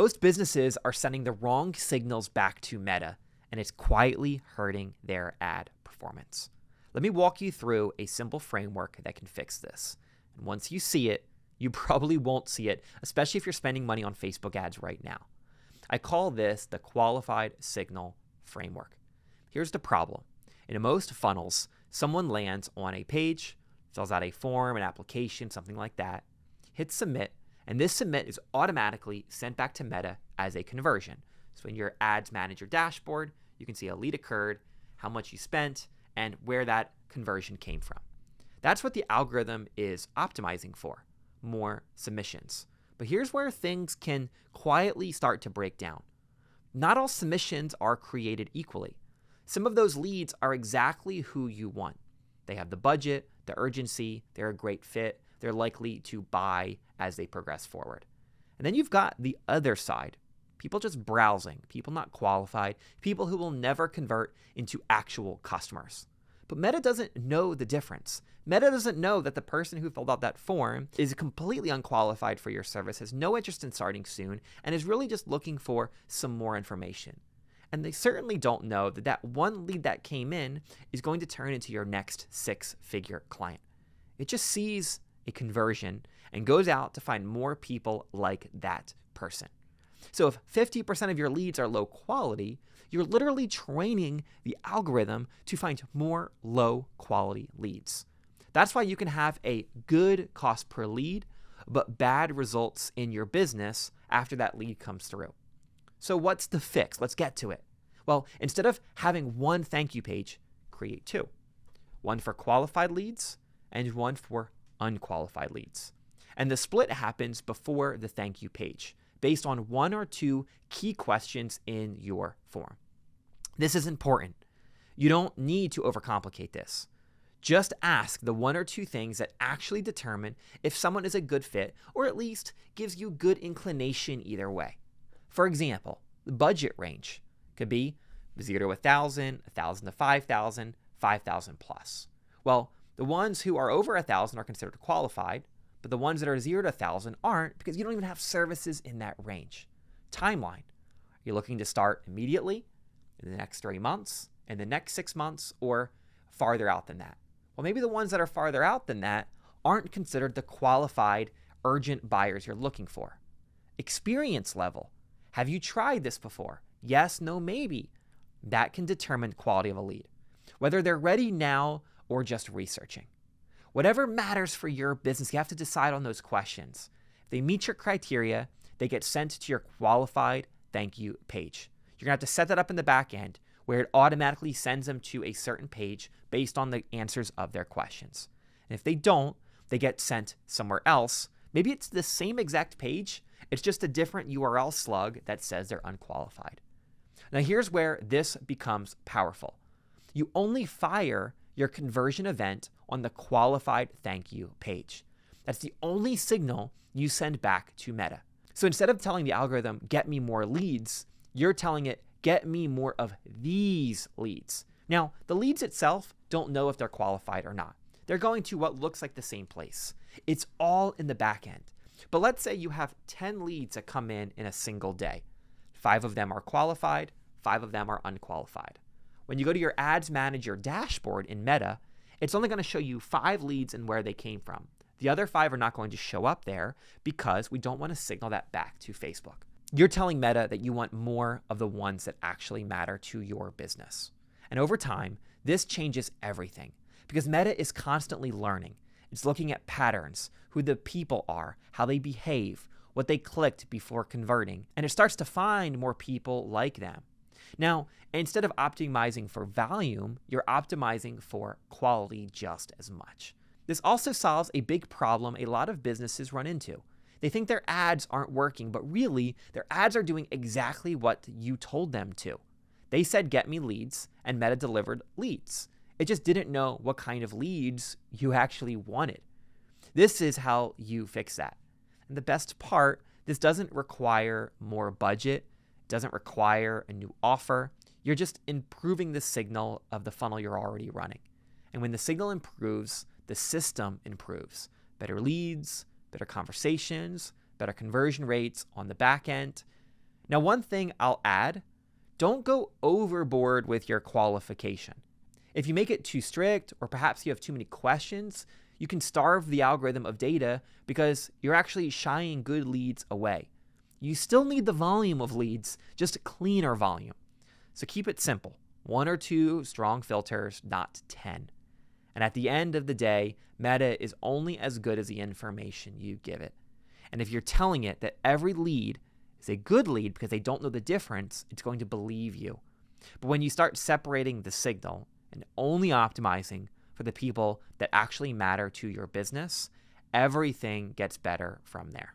Most businesses are sending the wrong signals back to Meta, and it's quietly hurting their ad performance. Let me walk you through a simple framework that can fix this. And once you see it, you probably won't see it, especially if you're spending money on Facebook ads right now. I call this the qualified signal framework. Here's the problem. In most funnels, someone lands on a page, fills out a form, an application, something like that, hits submit, and this submit is automatically sent back to Meta as a conversion. So in your ads manager dashboard, you can see a lead occurred, how much you spent, and where that conversion came from. That's what the algorithm is optimizing for, more submissions. But here's where things can quietly start to break down. Not all submissions are created equally. Some of those leads are exactly who you want. They have the budget, the urgency, they're a great fit, they're likely to buy as they progress forward. And then you've got the other side. People just browsing, people not qualified, people who will never convert into actual customers. But Meta doesn't know the difference. Meta doesn't know that the person who filled out that form is completely unqualified for your service, has no interest in starting soon, and is really just looking for some more information. And they certainly don't know that that one lead that came in is going to turn into your next six-figure client. It just sees a conversion and goes out to find more people like that person. So if 50% of your leads are low quality, you're literally training the algorithm to find more low quality leads. That's why you can have a good cost per lead, but bad results in your business after that lead comes through. So what's the fix? Let's get to it. Well, instead of having one thank you page, create two. One for qualified leads and one for unqualified leads. And the split happens before the thank you page, based on one or two key questions in your form. This is important. You don't need to overcomplicate this. Just ask the one or two things that actually determine if someone is a good fit, or at least gives you good inclination either way. For example, the budget range could be 0 to 1,000, 1,000 to 5,000, 5,000 plus. Well, the ones who are over 1,000 are considered qualified, but the ones that are 0 to 1,000 aren't, because you don't even have services in that range. Timeline. Are you looking to start immediately, in the next 3 months, in the next 6 months, or farther out than that? Well, maybe the ones that are farther out than that aren't considered the qualified, urgent buyers you're looking for. Experience level. Have you tried this before? Yes, no, maybe. That can determine quality of a lead, whether they're ready now or just researching. Whatever matters for your business, you have to decide on those questions. If they meet your criteria, they get sent to your qualified thank you page. You're going to have to set that up in the back end where it automatically sends them to a certain page based on the answers of their questions. And if they don't, they get sent somewhere else. Maybe it's the same exact page. It's just a different URL slug that says they're unqualified. Now here's where this becomes powerful. You only fire your conversion event on the qualified thank you page. That's the only signal you send back to Meta. So instead of telling the algorithm, get me more leads, you're telling it, get me more of these leads. Now, the leads itself don't know if they're qualified or not. They're going to what looks like the same place. It's all in the back end. But let's say you have 10 leads that come in a single day. 5 of them are qualified, 5 of them are unqualified. When you go to your ads manager dashboard in Meta, it's only going to show you 5 leads and where they came from. The other 5 are not going to show up there because we don't want to signal that back to Facebook. You're telling Meta that you want more of the ones that actually matter to your business. And over time, this changes everything because Meta is constantly learning. It's looking at patterns, who the people are, how they behave, what they clicked before converting, and it starts to find more people like them. Now, instead of optimizing for volume, you're optimizing for quality just as much. This also solves a big problem a lot of businesses run into. They think their ads aren't working, but really, their ads are doing exactly what you told them to. They said, get me leads, and Meta delivered leads. It just didn't know what kind of leads you actually wanted. This is how you fix that. And the best part, this doesn't require more budget, doesn't require a new offer. You're just improving the signal of the funnel you're already running. And when the signal improves, the system improves. Better leads, better conversations, better conversion rates on the back end. Now, one thing I'll add, don't go overboard with your qualification. If you make it too strict, or perhaps you have too many questions, you can starve the algorithm of data because you're actually shying good leads away. You still need the volume of leads, just cleaner volume. So keep it simple. 1 or 2 strong filters, not 10. And at the end of the day, Meta is only as good as the information you give it. And if you're telling it that every lead is a good lead because they don't know the difference, it's going to believe you. But when you start separating the signal and only optimizing for the people that actually matter to your business, everything gets better from there.